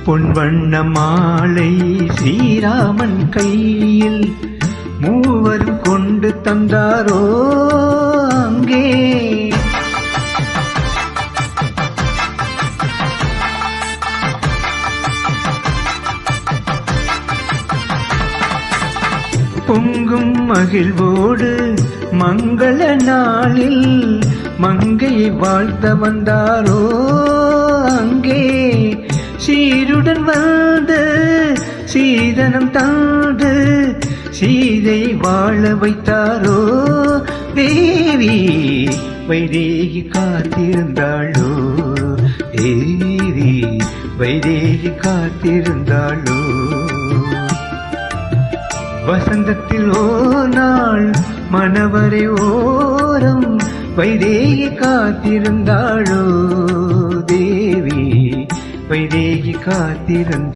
பொன்வண்ண மாலை ஸ்ரீராமன் கையில் மூவரும் கொண்டு தந்தாரோ அங்கே. பொங்கும் மகிழ்வோடு மங்கள நாளில் மங்கையை வாழ்த்த வந்தாரோ அங்கே. சீருடன் வந்து சீதனம் தந்து சீதை வாழ வைத்தாரோ தேவி. வைதேகி காத்திருந்தாளோ தேவி, வைதேகி காத்திருந்தாளோ. வசந்தத்தில் ஓர் நாள் மணவரை ஓரம் வைதேகி காத்திருந்தாளோ தேவி, வைதேகி காத்திருந்தாள்.